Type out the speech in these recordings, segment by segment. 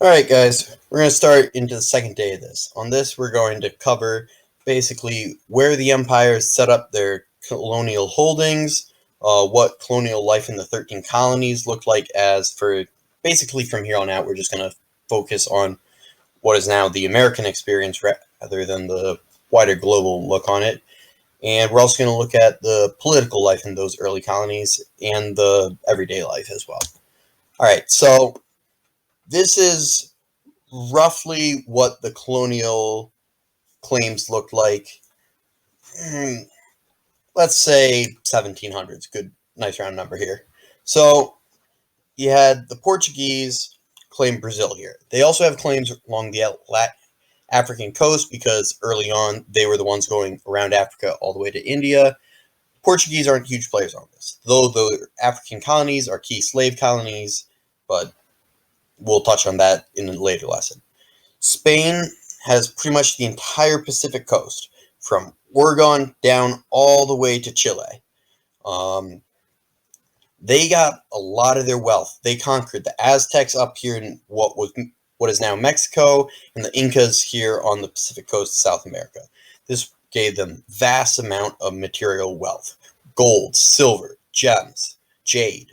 Alright guys, we're going to start into the second day of this. On this we're going to cover basically where the empires set up their colonial holdings, what colonial life in the 13 colonies looked like basically from here on out we're just going to focus on what is now the American experience rather than the wider global look on it. And we're also going to look at the political life in those early colonies and the everyday life as well. Alright, so this is roughly what the colonial claims looked like. Let's say 1700s. Good, nice round number here. So you had the Portuguese claim Brazil here. They also have claims along the African coast because early on they were the ones going around Africa all the way to India. Portuguese aren't huge players on this, though the African colonies are key slave colonies, but we'll touch on that in a later lesson. Spain has pretty much the entire Pacific coast, from Oregon down all the way to Chile. They got a lot of their wealth. They conquered the Aztecs up here in what is now Mexico, and the Incas here on the Pacific coast of South America. This gave them vast amount of material wealth. Gold, silver, gems, jade.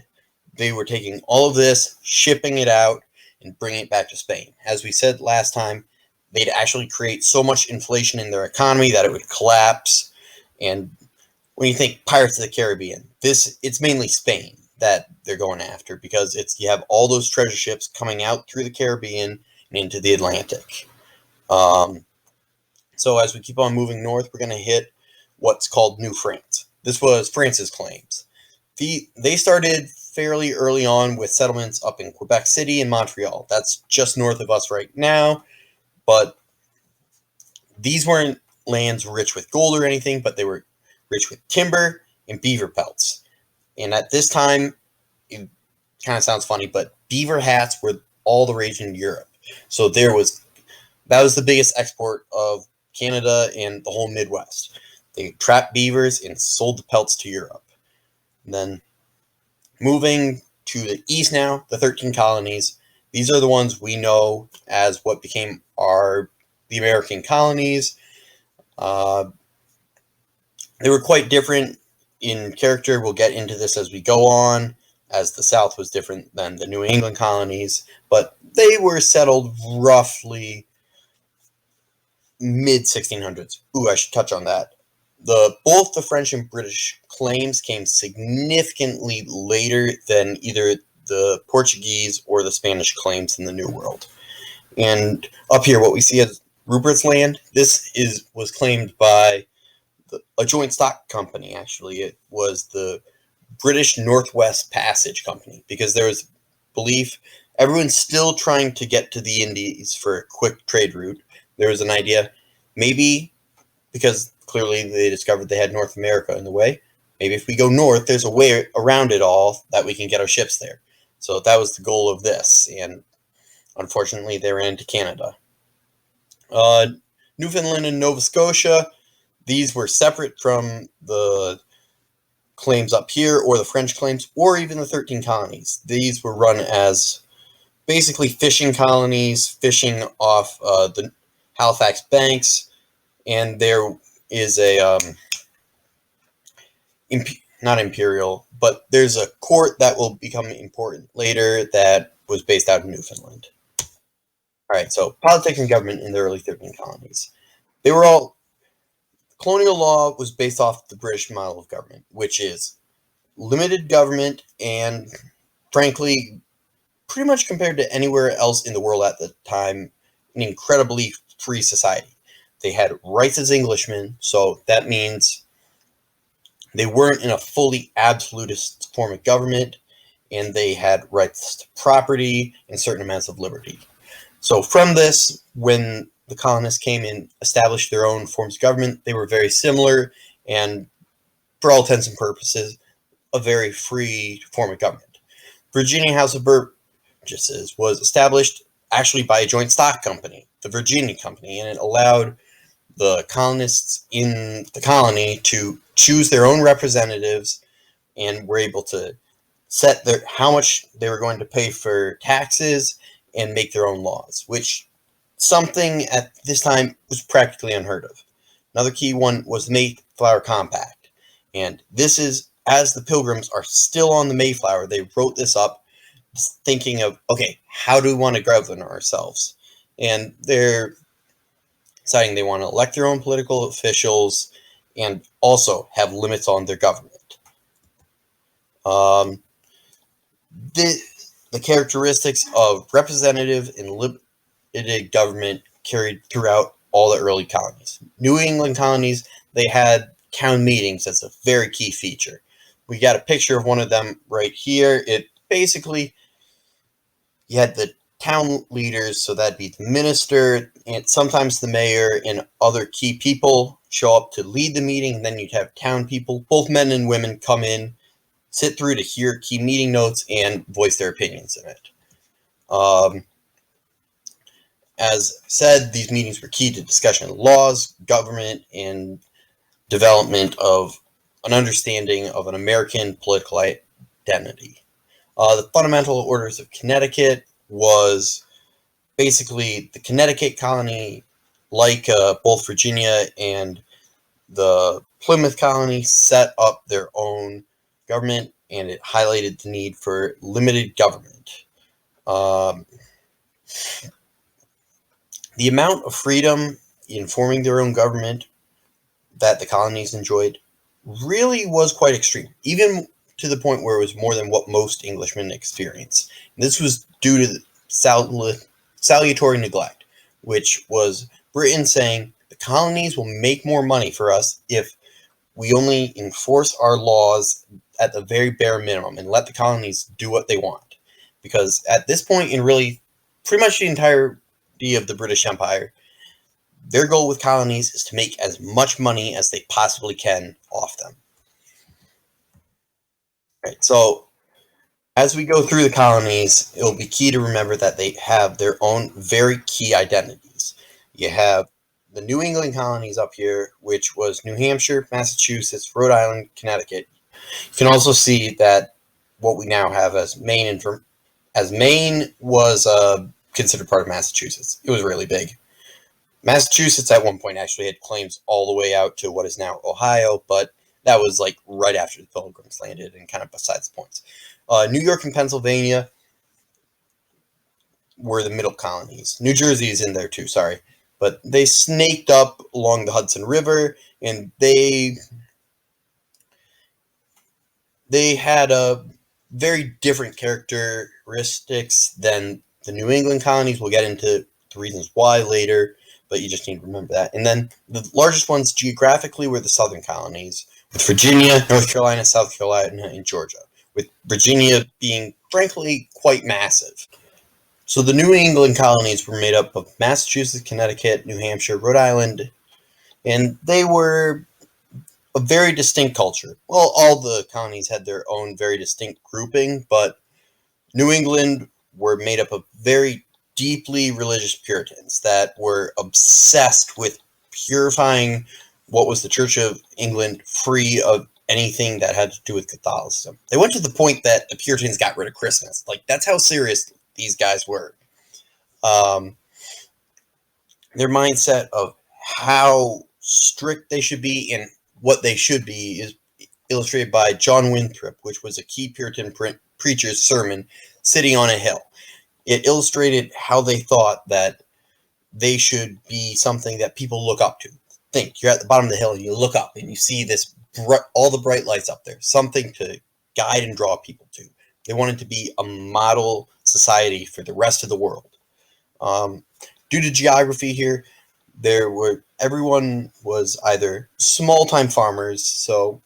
They were taking all of this, shipping it out, and bringing it back to Spain. As we said last time, they'd actually create so much inflation in their economy that it would collapse. And when you think Pirates of the Caribbean, it's mainly Spain that they're going after, because you have all those treasure ships coming out through the Caribbean and into the Atlantic. So as we keep on moving north, we're going to hit what's called New France. This was France's claims. They started fairly early on with settlements up in Quebec City and Montreal. That's just north of us right now, but these weren't lands rich with gold or anything, but they were rich with timber and beaver pelts. And at this time, it kind of sounds funny, but beaver hats were all the rage in Europe. So that was the biggest export of Canada and the whole Midwest. They trapped beavers and sold the pelts to Europe. And then moving to the east now, the 13 colonies. These are the ones we know as what became the American colonies. They were quite different in character. We'll get into this as we go on, as the South was different than the New England colonies, but they were settled roughly mid-1600s. Ooh, I should touch on that. Both the French and British claims came significantly later than either the Portuguese or the Spanish claims in the New World. And up here, what we see as Rupert's Land, this was claimed by a joint stock company, actually. It was the British Northwest Passage Company, because there was belief everyone's still trying to get to the Indies for a quick trade route. There was an idea, maybe because clearly they discovered they had North America in the way, maybe if we go north, there's a way around it all that we can get our ships there. So that was the goal of this, and unfortunately they ran into Canada. Newfoundland and Nova Scotia, these were separate from the claims up here, or the French claims, or even the 13 colonies. These were run as basically fishing colonies, fishing off the Halifax banks, and there is not imperial, but there's a court that will become important later that was based out of Newfoundland. Alright, so politics and government in the early 13 colonies. Colonial law was based off the British model of government, which is limited government and, frankly, pretty much compared to anywhere else in the world at the time, an incredibly free society. They had rights as Englishmen, so that means they weren't in a fully absolutist form of government, and they had rights to property and certain amounts of liberty. So from this, when the colonists came and established their own forms of government, they were very similar, and for all intents and purposes, a very free form of government. Virginia House of Burgesses was established actually by a joint stock company, the Virginia Company, and it allowed the colonists in the colony to choose their own representatives, and were able to set how much they were going to pay for taxes and make their own laws, which something at this time was practically unheard of. Another key one was the Mayflower Compact. And this is, as the Pilgrims are still on the Mayflower, they wrote this up thinking of, okay, how do we want to govern ourselves? And they're deciding they want to elect their own political officials and also have limits on their government. The characteristics of representative and limited government carried throughout all the early colonies. New England colonies, they had town meetings as a very key feature. We got a picture of one of them right here. It basically, you had the town leaders, so that'd be the minister and sometimes the mayor and other key people show up to lead the meeting, and then you'd have town people, both men and women, come in, sit through to hear key meeting notes and voice their opinions in it. As said, these meetings were key to discussion of laws, government, and development of an understanding of an American political identity. The Fundamental Orders of Connecticut was basically the Connecticut colony, like both Virginia and the Plymouth colony, set up their own government, and it highlighted the need for limited government. The amount of freedom in forming their own government that the colonies enjoyed really was quite extreme, even to the point where it was more than what most Englishmen experienced. And this was due to the salutary neglect, which was Britain saying the colonies will make more money for us if we only enforce our laws at the very bare minimum and let the colonies do what they want. Because at this point in really pretty much the entirety of the British Empire, their goal with colonies is to make as much money as they possibly can off them. Right, so as we go through the colonies, it will be key to remember that they have their own very key identities. You have the New England colonies up here, which was New Hampshire, Massachusetts, Rhode Island, Connecticut. You can also see that what we now have as Maine was considered part of Massachusetts. It was really big. Massachusetts at one point actually had claims all the way out to what is now Ohio, but that was like right after the Pilgrims landed and kind of besides the points. New York and Pennsylvania were the middle colonies. New Jersey is in there too, sorry. But they snaked up along the Hudson River, and they had a very different characteristics than the New England colonies. We'll get into the reasons why later, but you just need to remember that. And then the largest ones geographically were the southern colonies, with Virginia, North Carolina, South Carolina, and Georgia, with Virginia being, frankly, quite massive. So the New England colonies were made up of Massachusetts, Connecticut, New Hampshire, Rhode Island, and they were a very distinct culture. Well, all the colonies had their own very distinct grouping, but New England were made up of very deeply religious Puritans that were obsessed with purifying what was the Church of England free of anything that had to do with Catholicism. They went to the point that the Puritans got rid of Christmas. Like, that's how serious these guys were. Their mindset of how strict they should be and what they should be is illustrated by John Winthrop, which was a key Puritan preacher's sermon sitting on a hill. It illustrated how they thought that they should be something that people look up to. Think, you're at the bottom of the hill and you look up and you see this all the bright lights up there, something to guide and draw people to. They wanted to be a model society for the rest of the world. Due to geography here, everyone was either small-time farmers, so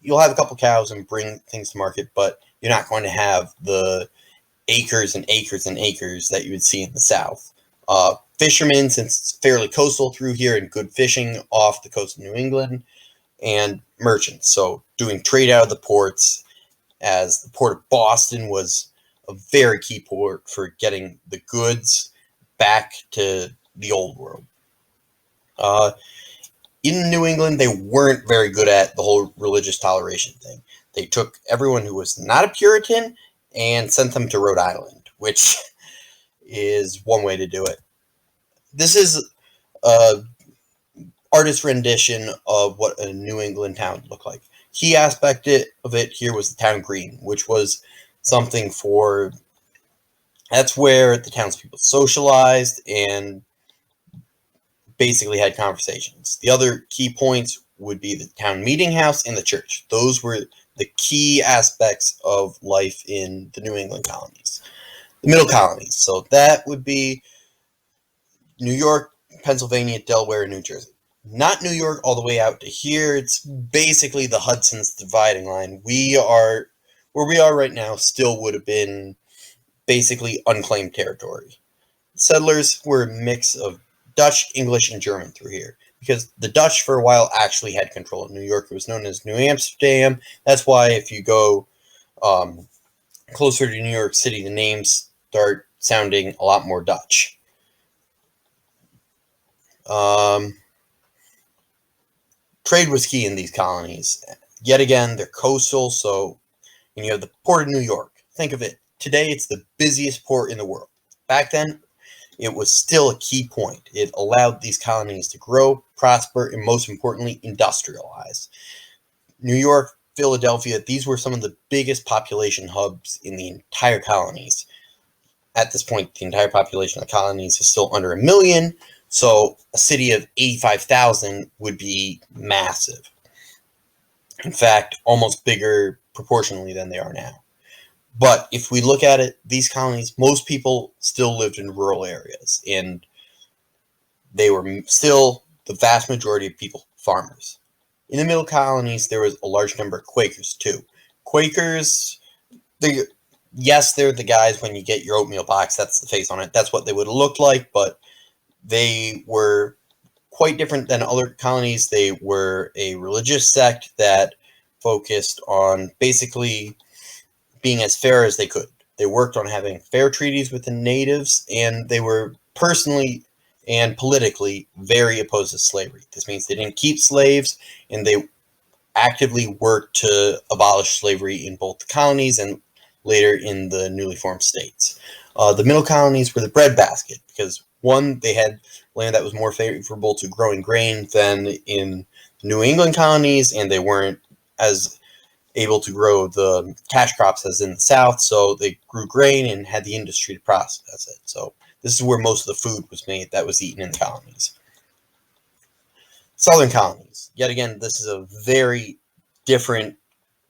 you'll have a couple cows and bring things to market, but you're not going to have the acres and acres and acres that you would see in the South. Fishermen, since it's fairly coastal through here and good fishing off the coast of New England, and merchants, so doing trade out of the ports, as the port of Boston was a very key port for getting the goods back to the old world. In New England, they weren't very good at the whole religious toleration thing. They took everyone who was not a Puritan and sent them to Rhode Island, which is one way to do it. This is a artist rendition of what a New England town looked like. Key aspect of it here was the town green, which was something for, that's where the townspeople socialized and basically had conversations. The other key points would be the town meeting house and the church. Those were the key aspects of life in the New England colonies. The middle colonies, so that would be New York, Pennsylvania, Delaware, and New Jersey. Not New York all the way out to here. It's basically the Hudson's dividing line. Where we are right now still would have been basically unclaimed territory. Settlers were a mix of Dutch, English, and German through here, because the Dutch for a while actually had control of New York. It was known as New Amsterdam. That's why if you go closer to New York City, the names start sounding a lot more Dutch. Trade was key in these colonies. Yet again, they're coastal, so and you have the Port of New York. Think of it. Today, it's the busiest port in the world. Back then, it was still a key point. It allowed these colonies to grow, prosper, and most importantly, industrialize. New York, Philadelphia, these were some of the biggest population hubs in the entire colonies. At this point, the entire population of the colonies is still under 1 million, so a city of 85,000 would be massive. In fact, almost bigger proportionally than they are now. But if we look at it, these colonies, most people still lived in rural areas, and they were still, the vast majority of people, farmers. In the middle colonies, there was a large number of Quakers, too. Quakers, they're the guys when you get your oatmeal box, that's the face on it. That's what they would have looked like, but they were quite different than other colonies. They were a religious sect that focused on basically being as fair as they could. They worked on having fair treaties with the natives, and they were personally and politically very opposed to slavery. This means they didn't keep slaves, and they actively worked to abolish slavery in both the colonies and later in the newly formed states. The middle colonies were the breadbasket, because one, they had land that was more favorable to growing grain than in the New England colonies, and they weren't as able to grow the cash crops as in the South, so they grew grain and had the industry to process it. So this is where most of the food was made that was eaten in the colonies. Southern colonies. Yet again, this is a very different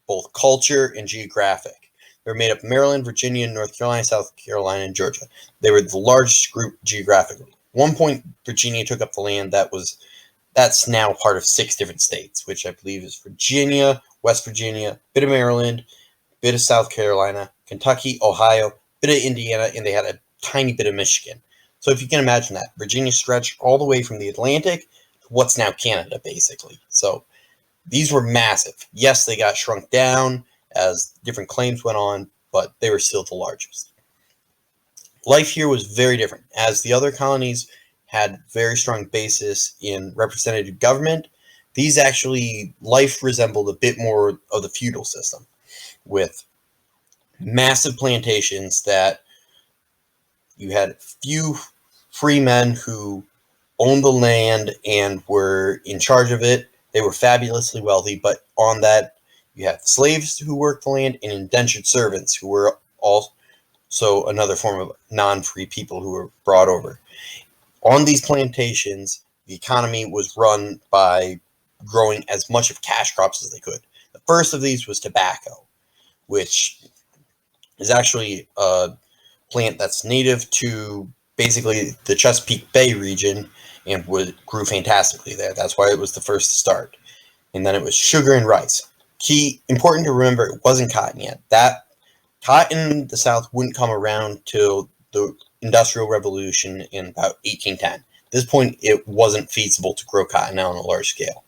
both culture and geographic. They were made up of Maryland, Virginia, North Carolina, South Carolina, and Georgia. They were the largest group geographically. At one point, Virginia took up the land that's now part of 6 different states, which I believe is Virginia, West Virginia, bit of Maryland, bit of South Carolina, Kentucky, Ohio, bit of Indiana, and they had a tiny bit of Michigan. So if you can imagine that, Virginia stretched all the way from the Atlantic to what's now Canada, basically. So these were massive. Yes, they got shrunk down as different claims went on, but they were still the largest. Life here was very different, as the other colonies had very strong basis in representative government. These actually, life resembled a bit more of the feudal system, with massive plantations that you had few free men who owned the land and were in charge of it. They were fabulously wealthy, but on that, you have slaves who worked the land and indentured servants who were also another form of non-free people who were brought over. On these plantations, the economy was run by growing as much of cash crops as they could. The first of these was tobacco, which is actually a plant that's native to basically the Chesapeake Bay region and grew fantastically there. That's why it was the first to start. And then it was sugar and rice. Important to remember, it wasn't cotton yet. That cotton in the South wouldn't come around till the Industrial Revolution in about 1810. At this point, it wasn't feasible to grow cotton on a large scale.